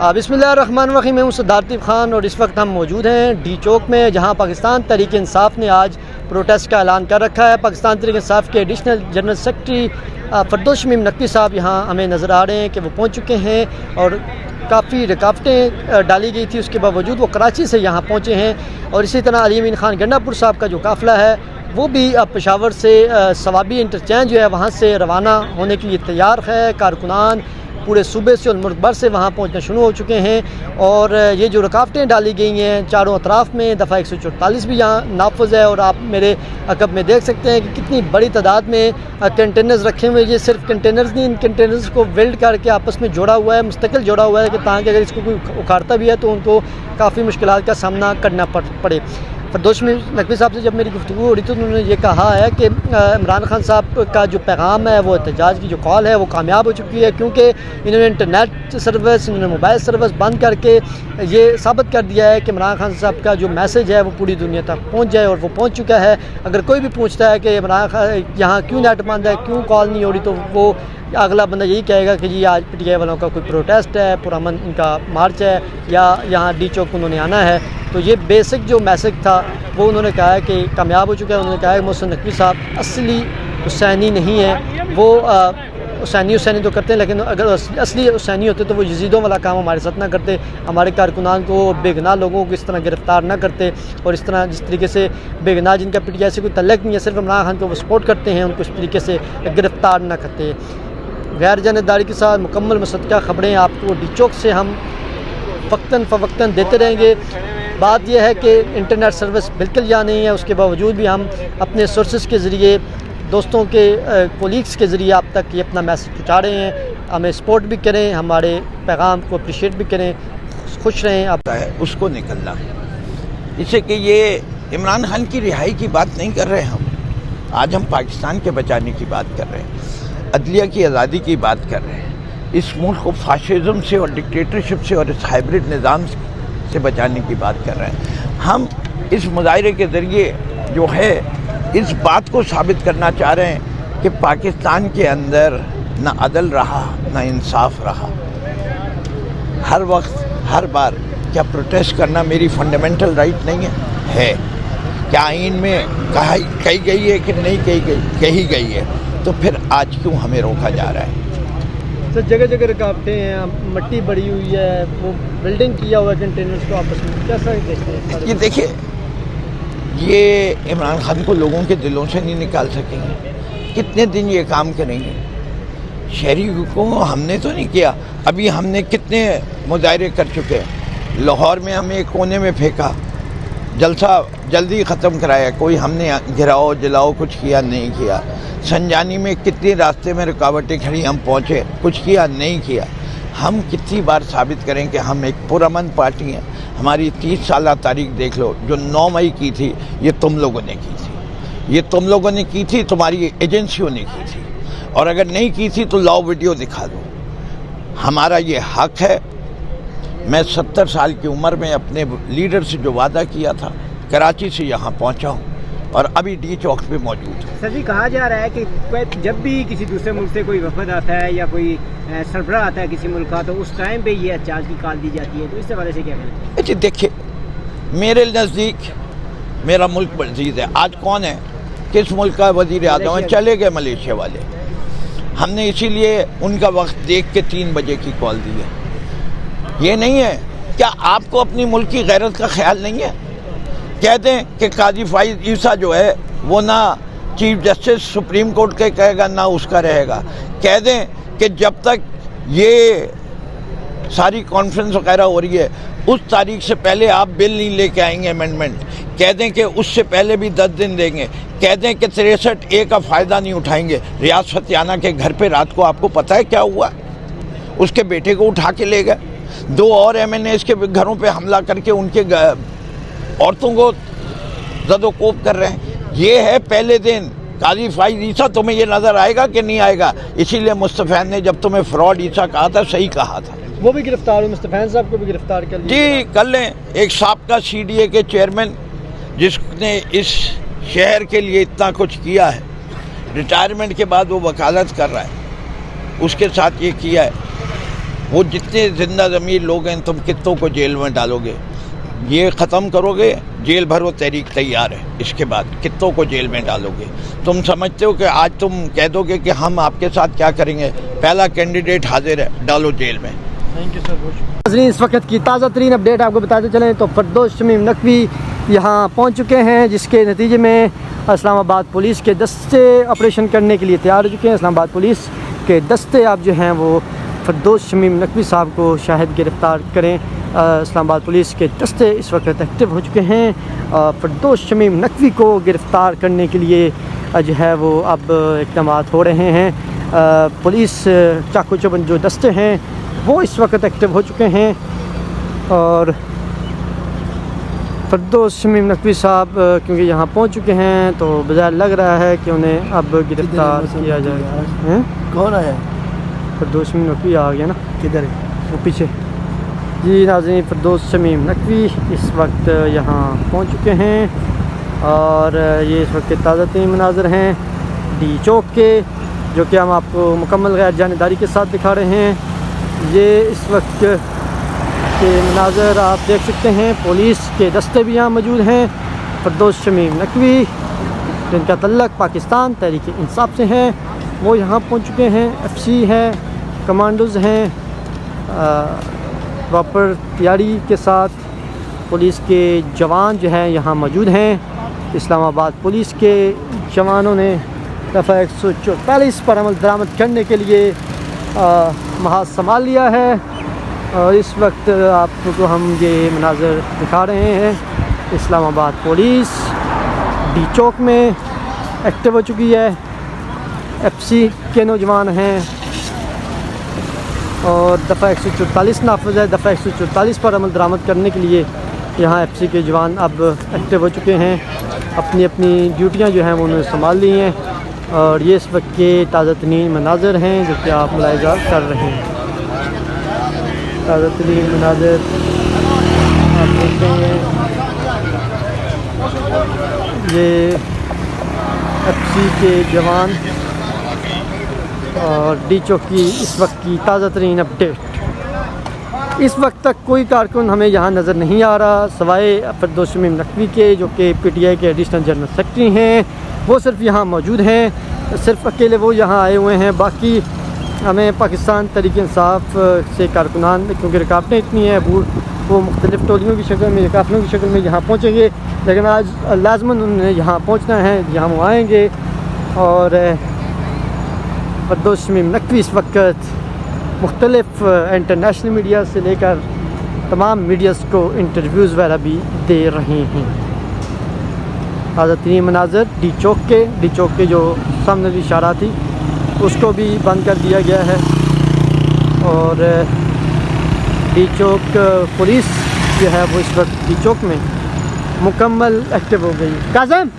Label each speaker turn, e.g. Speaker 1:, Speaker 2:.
Speaker 1: बिस्मिल्लाहिर्रहमानिर्रहीम। मैं हूं सिद्धार्थ खान और इस वक्त हम मौजूद हैं डी चौक में, जहां पाकिस्तान तहरीक इंसाफ ने आज प्रोटेस्ट का ऐलान कर रखा है। पाकिस्तान तहरीक इंसाफ के additional general secretary Firdous Shamim Naqvi साहब यहां हमें नज़र आ रहे हैं कि वो पहुंच चुके हैं और काफ़ी रुकावटें डाली गई थी, उसके बावजूद वो कराची से यहाँ पहुँचे हैं। और इसी तरह अली अमीन खान गंडापुर साहब का जो काफ़िला है वो भी अब पेशावर से सवाबी इंटरचेंज जो है वहाँ से रवाना होने के लिए तैयार है। कारकुनान पूरे सूबे से और मुल्क भर से वहाँ पहुँचना शुरू हो चुके हैं और ये जो रुकावटें डाली गई हैं चारों अतराफ़ में, दफ़ा 144 भी यहाँ नाफज है। और आप मेरे अकब में देख सकते हैं कि कितनी बड़ी तादाद में कंटेनर्स रखे हुए हैं। ये सिर्फ कंटेनर्स नहीं, इन कंटेनर्स को वेल्ड करके आपस में जोड़ा हुआ है, मुस्तकिल जोड़ा हुआ है कि ताकि अगर इसको कोई उखाड़ता भी है तो उनको काफ़ी मुश्किलात का सामना करना पड़े। फरदौस शमीम नकवी साहब से जब मेरी गुफ्तगू हो रही थी तो उन्होंने ये कहा है कि इमरान खान साहब का जो पैगाम है, वो एहतजाज की जो कॉल है वो कामयाब हो चुकी है, क्योंकि इन्होंने इंटरनेट सर्विस, इन्होंने मोबाइल सर्विस बंद करके ये साबित कर दिया है कि इमरान खान साहब का जो मैसेज है वो पूरी दुनिया तक पहुँच जाए, और वो पहुँच चुका है। अगर कोई भी पूछता है कि इमरान खान यहाँ क्यों नेट बंद है, क्यों कॉल नहीं हो रही, तो वो अगला बंदा यही कहेगा कि जी आज PTI वालों का कोई प्रोटेस्ट है, पुरअमन उनका मार्च है, या यहाँ डी चौक उन्होंने आना है। तो ये बेसिक जो मैसेज था वो उन्होंने कहा है कि कामयाब हो चुका है। उन्होंने कहा है मोहसिन नकवी साहब असली हुसैनी नहीं है, वो हुसैनी तो करते हैं, लेकिन अगर असली हुसैनी होते तो वो यजीदों वाला काम हमारे साथ ना करते, हमारे कारकुनान को, बेगनाह लोगों को इस तरह गिरफ़्तार ना करते, और इस तरह जिस तरीके से बेगनाह जिनका PTI से कोई तल्लुक़ नहीं है, सिर्फ इमरान खान को वो सपोर्ट करते हैं, उनको इस तरीके से गिरफ़्तार ना करते। गैर जानबदारी के साथ मुकम्मल मुसद्दक़ा ख़बरें आपको डी चौक से हम वक्तन फ़वक्तन देते रहेंगे। बात यह है कि इंटरनेट सर्विस बिल्कुल यहाँ नहीं है, उसके बावजूद भी हम अपने सोर्सेज़ के ज़रिए, दोस्तों के कोलीग्स के ज़रिए आप तक ये अपना मैसेज पहुँचा रहे हैं। हमें सपोर्ट भी करें, हमारे पैगाम को अप्रिशिएट भी करें, खुश रहें। आप
Speaker 2: उसको निकलना इससे कि ये इमरान खान की रिहाई की बात नहीं कर रहे हम, आज हम पाकिस्तान के बचाने की बात कर रहे हैं, अदलिया की आज़ादी की बात कर रहे हैं, इस मुल्क को फाशिज़म से और डिक्टेटरशिप से और इस हाइब्रिड निज़ाम से बचाने की बात कर रहे हैं। हम इस मुजाहरे के ज़रिए जो है इस बात को साबित करना चाह रहे हैं कि पाकिस्तान के अंदर ना अदल रहा ना इंसाफ रहा। हर वक्त हर बार क्या प्रोटेस्ट करना मेरी फंडामेंटल राइट नहीं है? क्या आइन में कही गई है कि नहीं कही गई है? तो फिर आज क्यों हमें रोका जा रहा है?
Speaker 1: सर जगह जगह रुकावटें हैं, मट्टी बड़ी हुई है, वो बिल्डिंग किया हुआ है कंटेनर्स को आपस में, कैसा देखते हैं? ये
Speaker 2: देखिए, ये इमरान खान को लोगों के दिलों से नहीं निकाल सकेंगे। कितने दिन ये काम करेंगे? शहरी को हमने तो नहीं किया, अभी हमने कितने मुजाहरे कर चुके हैं। लाहौर में हमें एक कोने में फेंका, जलसा जल्दी ख़त्म कराया, कोई हमने गिराओ जलाओ कुछ किया नहीं किया। संजानी में कितनी रास्ते में रुकावटें खड़ी, हम पहुँचे, कुछ किया नहीं किया। हम कितनी बार साबित करें कि हम एक पुरअमन पार्टी हैं? हमारी 30 साल तारीख देख लो, जो 9 मई की थी ये तुम लोगों ने की थी, ये तुम लोगों ने की थी, तुम्हारी एजेंसियों ने की थी, और अगर नहीं की थी तो लाओ वीडियो दिखा दो। हमारा ये हक है। मैं 70 साल की उम्र में अपने लीडर से जो वादा किया था, कराची से यहाँ पहुँचा हूँ और अभी डी चौक पे मौजूद है।
Speaker 3: सर जी, कहा जा रहा है कि जब भी किसी दूसरे मुल्क से कोई वफद आता है या कोई सरबरा आता है किसी मुल्क का, तो उस टाइम पे ये एहतजाज की कॉल दी जाती है, तो इस हवाले से क्या करें?
Speaker 2: जी देखिए, मेरे नज़दीक मेरा मुल्क अजीज़ है। आज कौन है, किस मुल्क का वज़ीर आज़म है? चले गए मलेशिया वाले। हमने इसीलिए उनका वक्त देख के 3 बजे की कॉल दी है। ये नहीं है, क्या आपको अपनी मुल्क की गैरत का ख्याल नहीं है? कह दें कि काजी फाइज ईसा जो है वो ना चीफ जस्टिस सुप्रीम कोर्ट के कहेगा ना उसका रहेगा। कह दें कि जब तक ये सारी कॉन्फ्रेंस वगैरह हो रही है उस तारीख से पहले आप बिल नहीं लेके आएंगे अमेंडमेंट। कह दें कि उससे पहले भी 10 दिन देंगे। कह दें कि 63A का फ़ायदा नहीं उठाएंगे। रियाज फतियाना के घर पे रात को आपको पता है क्या हुआ? उसके बेटे को उठा के ले गए। 2 और MNAs के घरों पे हमला करके उनके औरतों को ज़दोकोब कर रहे हैं। ये है पहले दिन। काजी फाइज ईसा तुम्हें ये नज़र आएगा कि नहीं आएगा? इसीलिए मुस्तफ़ैन ने जब तुम्हें फ्रॉड ईसा कहा था, सही कहा था।
Speaker 1: वो भी गिरफ्तार हुए, मुस्तफ़ैन साहब को भी गिरफ्तार कर लिया।
Speaker 2: जी कर लें। एक साबका CDA के चेयरमैन जिसने इस शहर के लिए इतना कुछ किया है, रिटायरमेंट के बाद वो वकालत कर रहा है, उसके साथ ये किया है। वो जितने जिंदा ज़मीर लोग हैं तुम कितनों को जेल में डालोगे, ये ख़त्म करोगे, जेल भरो तहरीक तैयार है, इसके बाद कितनों को जेल में डालोगे। तुम समझते हो कि आज तुम कह दोगे कि हम आपके साथ क्या करेंगे, पहला कैंडिडेट हाजिर है, डालो जेल में।
Speaker 1: Thank you sir. इस वक्त की ताज़ा तरीन अपडेट आपको बताते चलें तो फरदौस शमीम नकवी यहाँ पहुँच चुके हैं, जिसके नतीजे में इस्लामाबाद पुलिस के दस्ते ऑपरेशन करने के लिए तैयार हो चुके हैं। इस्लामाबाद पुलिस के दस्ते अब जो हैं वो फरदौस शमीम नकवी साहब को शायद गिरफ़्तार करें। इस्लामाबाद पुलिस के दस्ते इस वक्त एक्टिव हो चुके हैं। फरदौस शमीम नकवी को गिरफ़्तार करने के लिए जो है वो अब इक़दाम हो रहे हैं। पुलिस चाकू चौबंद जो दस्ते हैं वो इस वक्त एक्टिव हो चुके हैं और फरदौस शमीम नकवी साहब क्योंकि यहाँ पहुँच चुके हैं तो बज़ाहिर लग रहा है कि उन्हें अब गिरफ़्तार किया जाएगा।
Speaker 3: कौन आया?
Speaker 1: फरदौस शमीम नकवी आ गया ना,
Speaker 3: किधर है
Speaker 1: वो पीछे। जी नाज़रीन, फरदौस शमीम नकवी इस वक्त यहाँ पहुँच चुके हैं और ये इस वक्त के ताज़ा तरीन मनाज़र हैं डी चौक के, जो कि हम आपको मुकम्मल गैर जानिबदारी के साथ दिखा रहे हैं। ये इस वक्त के मनाज़र आप देख सकते हैं। पुलिस के दस्ते भी यहाँ मौजूद हैं। फरदौस शमीम नकवी जिनका तल्लक पाकिस्तान तहरीक इंसाफ से है वो यहाँ पहुँच चुके हैं। FC है, कमांडोज़ हैं, प्रॉपर तैयारी के साथ पुलिस के जवान जो हैं यहाँ मौजूद हैं। इस्लामाबाद पुलिस के जवानों ने दफ़ा 144 पर अमल दरामद करने के लिए महाज संभाल लिया है और इस वक्त आपको हम ये मनाज़र दिखा रहे हैं। इस्लामाबाद पुलिस डी चौक में एक्टिव हो चुकी है। FC के नौजवान हैं और दफ़ा 144 नाफिज़ है। दफ़ा 144 पर अमल दरामद करने के लिए यहाँ FC के जवान अब एक्टिव हो चुके हैं। अपनी अपनी ड्यूटियाँ जो हैं वो उन्होंने संभाल ली हैं और ये इस वक्त के ताज़ा तरीन मनाज़र हैं जो कि आप मुलाहिज़ा कर रहे हैं। ताज़ा तरीन मनाज़र आप देखते हैं, ये FC के जवान और डी चौक की इस वक्त की ताज़ा तरीन अपडेट। इस वक्त तक कोई कारकुन हमें यहाँ नज़र नहीं आ रहा सवाए फरदौस शमीम नकवी के, जो कि PTI के एडिशनल जनरल सेक्रेटरी हैं। वो सिर्फ यहाँ मौजूद हैं, सिर्फ अकेले वो यहाँ आए हुए हैं। बाकी हमें पाकिस्तान तहरीक इंसाफ से कारकुनान, क्योंकि रुकावटें इतनी हैं, वो मुख्तलिफ़ टोलियों की शक्ल में, काफ़िलों की शक्ल में यहाँ पहुँचेंगे, लेकिन आज लाजमन उन्हें यहाँ पहुँचना है, यहाँ वो आएँगे। और फरदौस शमीम नकवी इस वक्त मुख्तलिफ़ इंटरनेशनल मीडिया से लेकर तमाम मीडियाज़ को इंटरव्यूज़ वगैरह भी दे रहे हैं। ताज़ा तरीन मनाज़र डी चौक के जो सामने भी इशारा थी उसको भी बंद कर दिया गया है और डी चौक पुलिस जो है वो इस वक्त डी चौक में मुकम्मल एक्टिव हो गई। काज़म